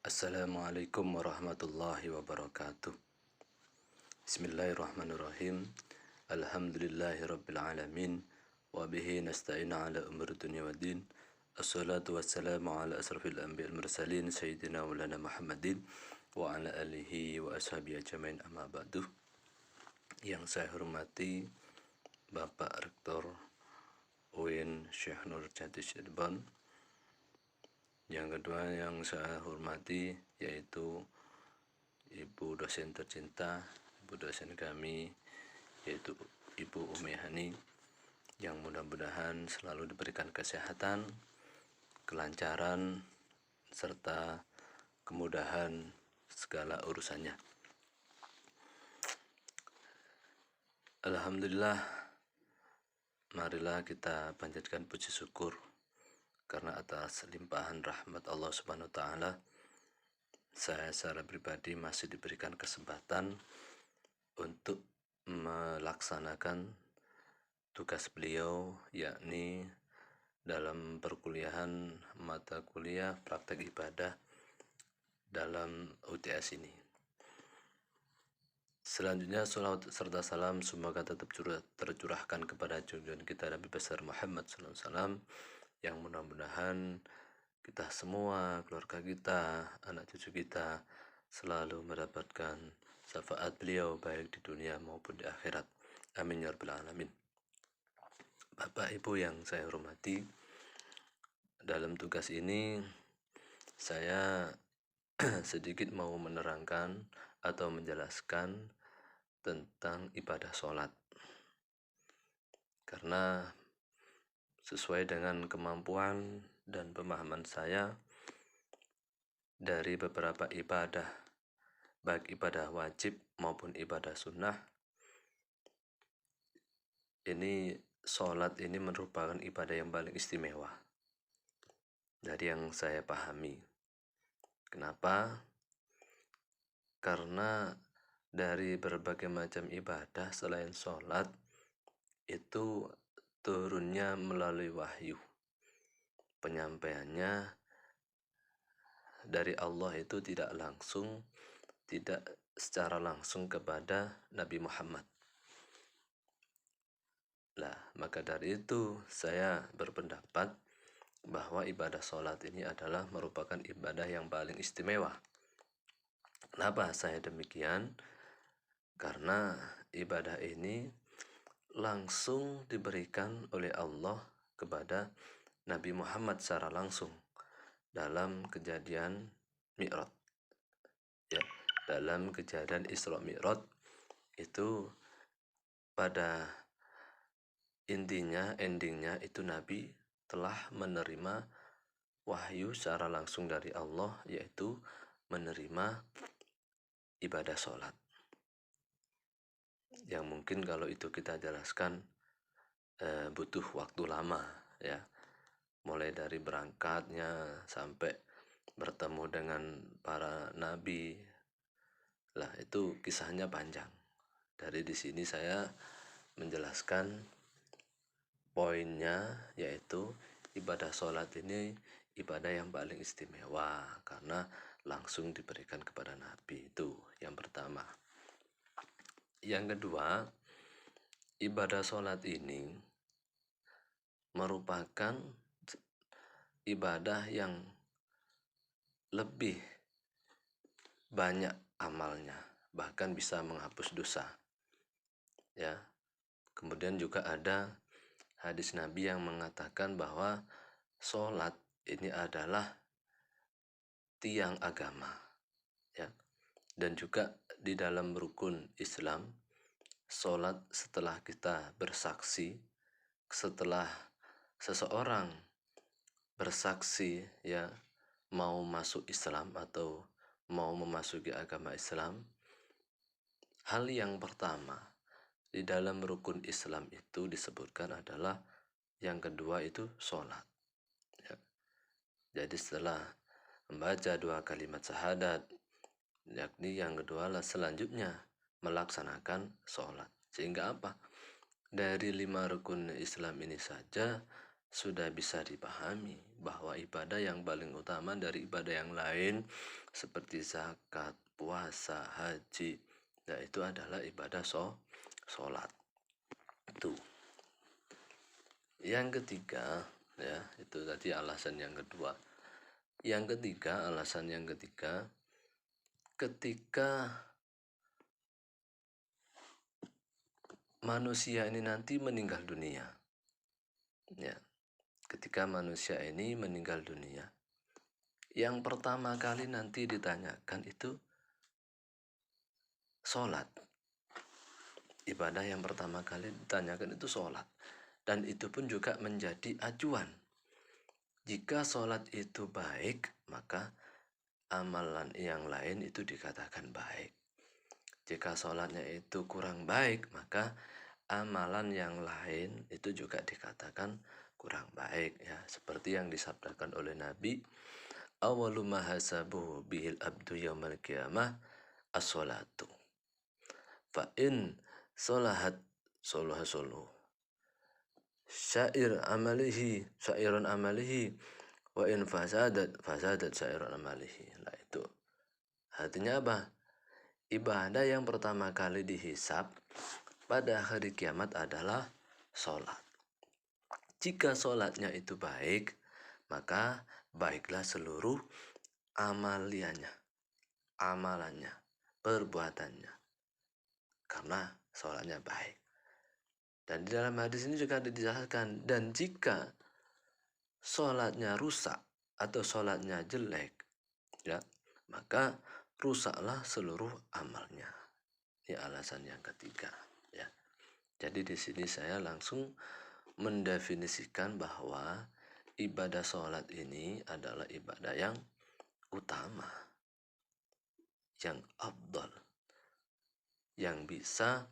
Assalamualaikum warahmatullahi wabarakatuh. Bismillahirrahmanirrahim. Alhamdulillahi rabbil alamin. Wabihi nasta'in ala umur dunia wa din. Assalatu wassalamu ala asrafil anbiya al-mursalin Sayyidina Maulana Muhammadin wa ala alihi wa ashabihi ajmain, amma ba'du. Yang saya hormati Bapak Rektor UIN Syekh Nurjati Cirebon. Yang kedua yang saya hormati yaitu Ibu dosen tercinta, Ibu dosen kami, yaitu Ibu Umi Hani, yang mudah-mudahan selalu diberikan kesehatan, kelancaran, serta kemudahan segala urusannya. Alhamdulillah, marilah kita panjatkan puji syukur karena atas limpahan rahmat Allah Subhanahu wa taala, saya secara pribadi masih diberikan kesempatan untuk melaksanakan tugas beliau, yakni dalam perkuliahan mata kuliah praktek ibadah dalam UTS ini. Selanjutnya, salawat serta salam semoga tetap tercurahkan kepada junjungan kita Nabi besar Muhammad SAW, yang mudah-mudahan kita semua, keluarga kita, anak cucu kita selalu mendapatkan syafaat beliau baik di dunia maupun di akhirat. Amin ya rabbal alamin. Bapak Ibu yang saya hormati, dalam tugas ini saya sedikit mau menerangkan atau menjelaskan tentang ibadah sholat, karena sesuai dengan kemampuan dan pemahaman saya dari beberapa ibadah, baik ibadah wajib maupun ibadah sunnah, ini sholat ini merupakan ibadah yang paling istimewa dari yang saya pahami. Kenapa? Karena dari berbagai macam ibadah selain sholat itu turunnya melalui wahyu. Penyampaiannya dari Allah itu tidak secara langsung kepada Nabi Muhammad. Maka dari itu saya berpendapat bahwa ibadah sholat ini adalah merupakan ibadah yang paling istimewa. Kenapa saya demikian? Karena ibadah ini langsung diberikan oleh Allah kepada Nabi Muhammad secara langsung dalam kejadian Mi'raj. Ya, dalam kejadian Isra Mi'raj itu pada endingnya itu Nabi telah menerima wahyu secara langsung dari Allah, yaitu menerima ibadah sholat. Yang mungkin kalau itu kita jelaskan butuh waktu lama, ya, mulai dari berangkatnya sampai bertemu dengan para nabi. Itu kisahnya panjang. Dari di sini saya menjelaskan poinnya, yaitu ibadah sholat ini ibadah yang paling istimewa karena langsung diberikan kepada Nabi. Itu yang pertama. Yang kedua, ibadah sholat ini merupakan ibadah yang lebih banyak amalnya, bahkan bisa menghapus dosa. Ya. Kemudian juga ada hadis Nabi yang mengatakan bahwa sholat ini adalah tiang agama, ya. Dan juga di dalam rukun Islam, sholat setelah kita bersaksi, setelah seseorang bersaksi, ya, mau masuk Islam atau mau memasuki agama Islam, hal yang pertama di dalam rukun Islam itu disebutkan adalah yang kedua itu sholat, ya. Jadi setelah membaca 2 kalimat syahadat, yakni yang kedua lah selanjutnya melaksanakan sholat. Sehingga apa? Dari 5 rukun Islam ini saja sudah bisa dipahami bahwa ibadah yang paling utama dari ibadah yang lain seperti zakat, puasa, haji, yaitu adalah ibadah sholat. Itu. Yang ketiga, ya, itu tadi alasan yang kedua. Alasan yang ketiga, ketika manusia ini nanti meninggal dunia. Ya, ketika manusia ini meninggal dunia, yang pertama kali nanti ditanyakan itu sholat. Ibadah yang pertama kali ditanyakan itu sholat. Dan itu pun juga menjadi acuan. Jika sholat itu baik, maka amalan yang lain itu dikatakan baik. Jika sholatnya itu kurang baik, maka amalan yang lain itu juga dikatakan kurang baik, ya. Seperti yang disabdakan oleh Nabi, awalu mahasabuhu bihil abdu yaumal qiyamah as-sholatu. Fa in sholahat sholaha sholuh syairun amalihi wa in fasadat syairun amalihi. Nah, itu artinya apa? Ibadah yang pertama kali dihisab pada hari kiamat adalah sholat. Jika sholatnya itu baik, maka baiklah seluruh amalannya, perbuatannya, karena sholatnya baik. Dan di dalam hadis ini juga dijelaskan, dan jika sholatnya rusak atau sholatnya jelek, ya, maka rusaklah seluruh amalnya. Ini alasan yang ketiga, ya. Jadi di sini saya langsung mendefinisikan bahwa ibadah sholat ini adalah ibadah yang utama, yang afdal, yang bisa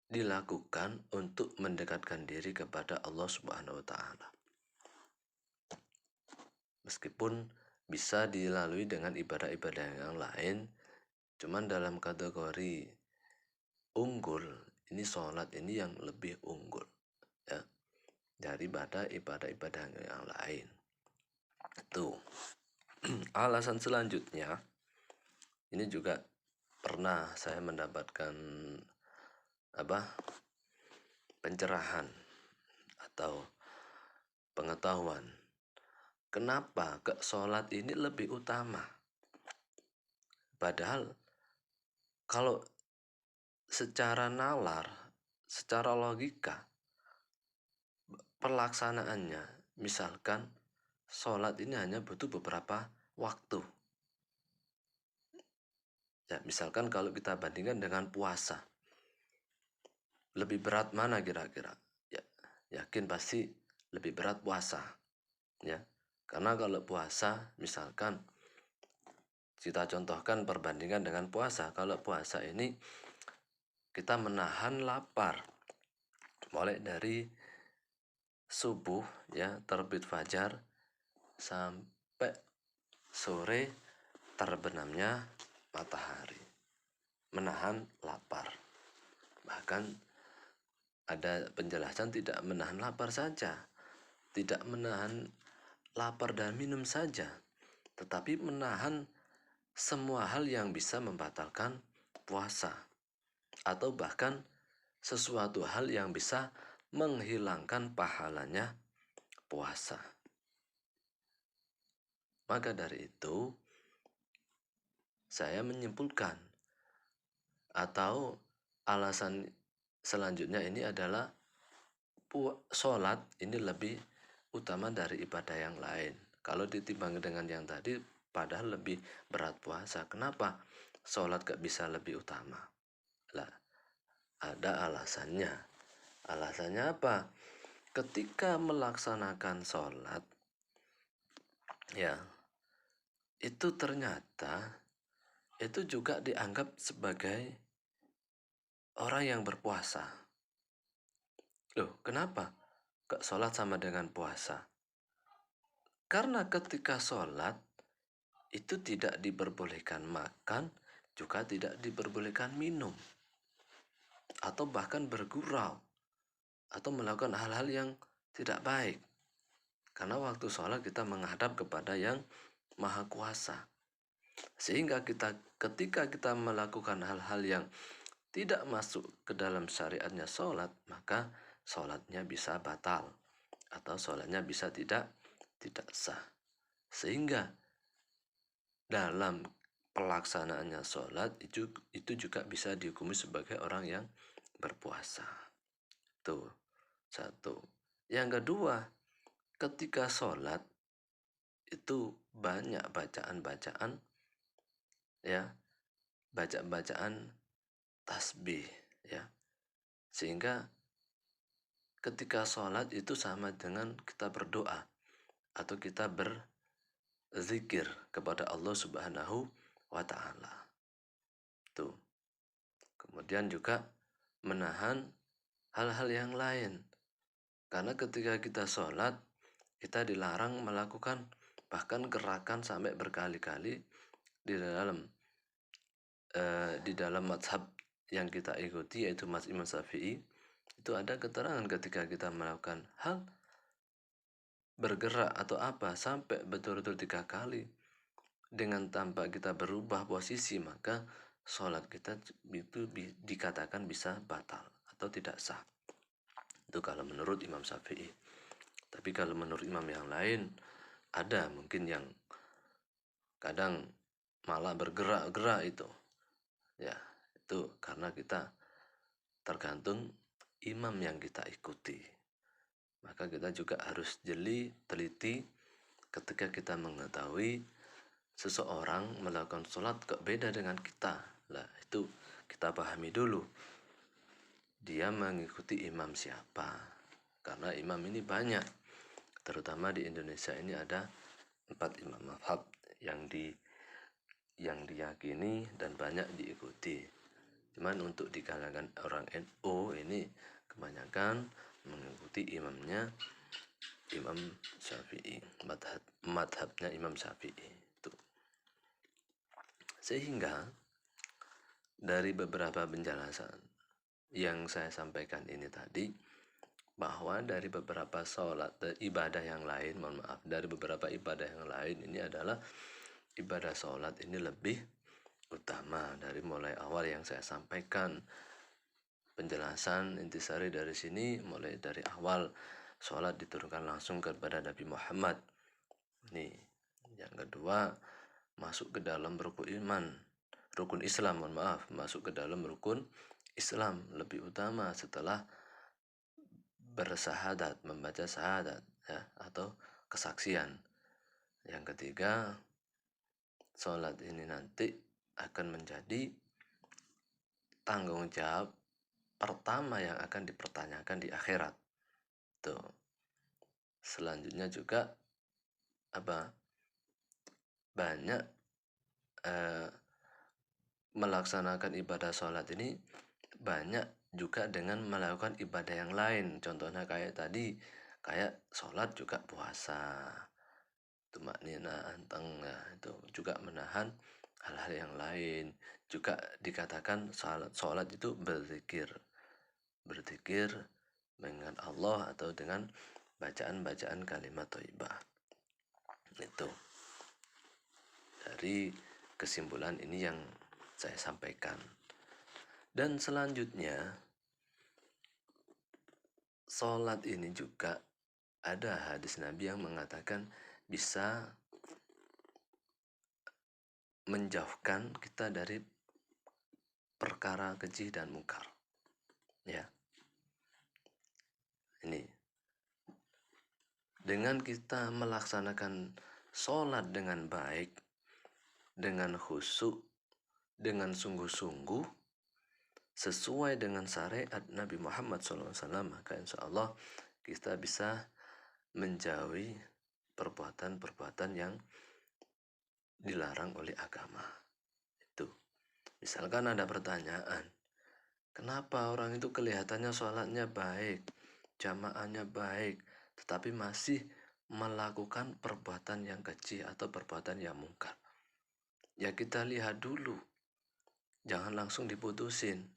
dilakukan untuk mendekatkan diri kepada Allah Subhanahu wa Ta'ala. Meskipun bisa dilalui dengan ibadah-ibadah yang lain, cuman dalam kategori unggul, ini sholat ini yang lebih unggul, ya, daripada ibadah-ibadah yang lain. Itu. Alasan selanjutnya, ini juga pernah saya mendapatkan pencerahan atau pengetahuan kenapa sholat ini lebih utama. Padahal kalau secara nalar, secara logika, pelaksanaannya, misalkan sholat ini hanya butuh beberapa waktu. Ya, misalkan kalau kita bandingkan dengan puasa, lebih berat mana kira-kira? Ya, yakin pasti lebih berat puasa, ya. Karena kalau puasa, misalkan kita contohkan perbandingan dengan puasa, kalau puasa ini kita menahan lapar mulai dari subuh, ya, terbit fajar sampai sore terbenamnya matahari, menahan lapar. Bahkan ada penjelasan tidak menahan lapar saja, tidak menahan lapar dan minum saja, tetapi menahan semua hal yang bisa membatalkan puasa, atau bahkan sesuatu hal yang bisa menghilangkan pahalanya puasa. Maka dari itu, saya menyimpulkan atau alasan selanjutnya ini adalah sholat ini lebih utama dari ibadah yang lain. Kalau ditimbang dengan yang tadi, padahal lebih berat puasa. Kenapa sholat gak bisa lebih utama? Lah, ada alasannya. Alasannya apa? Ketika melaksanakan sholat, ya, itu ternyata itu juga dianggap sebagai orang yang berpuasa. Loh, kenapa? Kok sholat sama dengan puasa? Karena ketika sholat, itu tidak diperbolehkan makan, juga tidak diperbolehkan minum, atau bahkan bergurau, atau melakukan hal-hal yang tidak baik. Karena waktu sholat kita menghadap kepada yang maha kuasa. Sehingga ketika kita melakukan hal-hal yang tidak masuk ke dalam syariatnya sholat, maka sholatnya bisa batal atau sholatnya bisa tidak sah. Sehingga dalam pelaksanaannya sholat itu juga bisa dihukumi sebagai orang yang berpuasa. Tuh, satu. Yang kedua, ketika sholat itu banyak bacaan-bacaan, ya, bacaan tasbih, ya, sehingga ketika sholat itu sama dengan kita berdoa atau kita berzikir kepada Allah Subhanahu wa Ta'ala. Tuh. Kemudian juga menahan hal-hal yang lain, karena ketika kita sholat kita dilarang melakukan bahkan gerakan sampai berkali-kali di dalam mazhab yang kita ikuti, yaitu mazhab Imam Syafi'i. Itu ada keterangan ketika kita melakukan hal bergerak atau apa sampai betul-betul 3 kali dengan tanpa kita berubah posisi, maka sholat kita itu dikatakan bisa batal atau tidak sah. Itu kalau menurut Imam Syafi'i. Tapi kalau menurut imam yang lain, ada mungkin yang kadang malah bergerak-gerak itu, ya, itu karena kita tergantung imam yang kita ikuti. Maka kita juga harus jeli, teliti ketika kita mengetahui seseorang melakukan sholat kok beda dengan kita. Lah, itu kita pahami dulu dia mengikuti imam siapa, karena imam ini banyak, terutama di Indonesia ini ada 4 imam mazhab yang diyakini dan banyak diikuti. Cuman untuk di kalangan orang NU ini kebanyakan mengikuti imamnya Imam Syafi'i, madhabnya Imam Syafi'i itu. Sehingga dari beberapa penjelasan yang saya sampaikan ini tadi, bahwa dari beberapa sholat ibadah yang lain, dari beberapa ibadah yang lain ini adalah ibadah sholat ini lebih utama. Dari mulai awal yang saya sampaikan, penjelasan intisari dari sini, mulai dari awal sholat diturunkan langsung kepada Nabi Muhammad. Nih, yang kedua, masuk ke dalam rukun Islam, masuk ke dalam rukun Islam lebih utama setelah bersahadat, membaca syahadat, ya, atau kesaksian. Yang ketiga, sholat ini nanti akan menjadi tanggung jawab pertama yang akan dipertanyakan di akhirat. Tuh. Selanjutnya juga banyak melaksanakan ibadah sholat ini banyak juga dengan melakukan ibadah yang lain. Contohnya kayak tadi, kayak sholat juga puasa, tumaknina, itu juga menahan hal-hal yang lain. Juga dikatakan sholat itu berzikir mengingat Allah atau dengan bacaan kalimat thayyibah. Itu dari kesimpulan ini yang saya sampaikan. Dan selanjutnya, sholat ini juga ada hadis Nabi yang mengatakan bisa menjauhkan kita dari perkara keji dan mungkar. Ya. Ini dengan kita melaksanakan sholat dengan baik, dengan khusyuk, dengan sungguh-sungguh, sesuai dengan syariat Nabi Muhammad SAW, maka insya Allah kita bisa menjauhi perbuatan-perbuatan yang dilarang oleh agama. Itu. Misalkan ada pertanyaan, kenapa orang itu kelihatannya sholatnya baik, jamaahnya baik, tetapi masih melakukan perbuatan yang keji atau perbuatan yang mungkar? Ya kita lihat dulu, jangan langsung diputusin.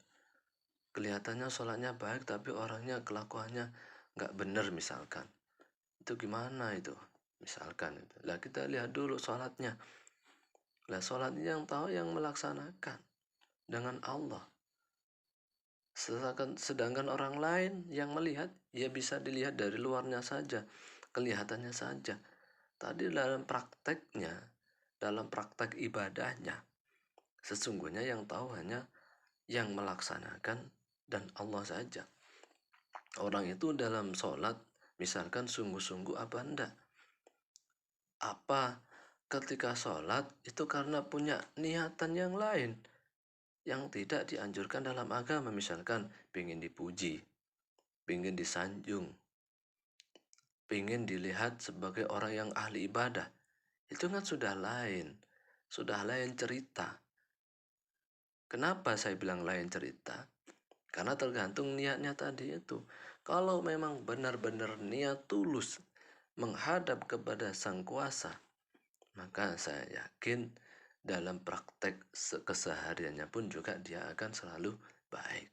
Kelihatannya sholatnya baik tapi orangnya kelakuannya nggak benar misalkan. Itu gimana itu? Misalkan itu. Lah kita lihat dulu sholatnya. Lah sholat yang tahu yang melaksanakan dengan Allah. Sedangkan orang lain yang melihat, ya bisa dilihat dari luarnya saja, kelihatannya saja. Tadi dalam prakteknya, dalam praktek ibadahnya, sesungguhnya yang tahu hanya yang melaksanakan dan Allah saja. Orang itu dalam sholat, misalkan sungguh-sungguh apa enggak? Apa ketika sholat itu karena punya niatan yang lain, yang tidak dianjurkan dalam agama, misalkan ingin dipuji, ingin disanjung, ingin dilihat sebagai orang yang ahli ibadah, itu kan sudah lain cerita. Kenapa saya bilang lain cerita? Karena tergantung niatnya tadi itu. Kalau memang benar-benar niat tulus menghadap kepada Sang Kuasa, maka saya yakin dalam praktek kesehariannya pun juga dia akan selalu baik.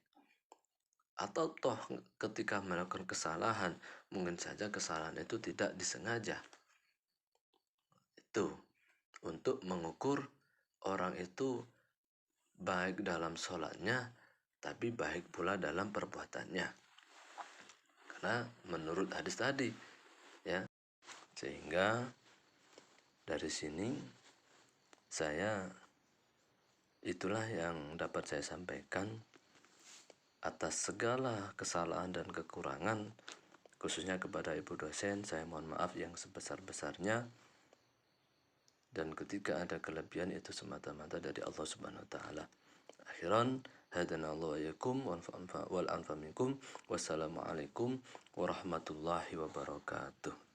Atau toh ketika melakukan kesalahan, mungkin saja kesalahan itu tidak disengaja. Itu untuk mengukur orang itu baik dalam sholatnya, tapi baik pula dalam perbuatannya. Karena menurut hadis tadi, ya, sehingga dari sini itulah yang dapat saya sampaikan. Atas segala kesalahan dan kekurangan, khususnya kepada ibu dosen, saya mohon maaf yang sebesar-besarnya. Dan ketika ada kelebihan, itu semata-mata dari Allah Subhanahu wa taala. Akhiran, hadanallahu wa iyyakum wal anfa minkum. Wassalamualaikum warahmatullahi wabarakatuh.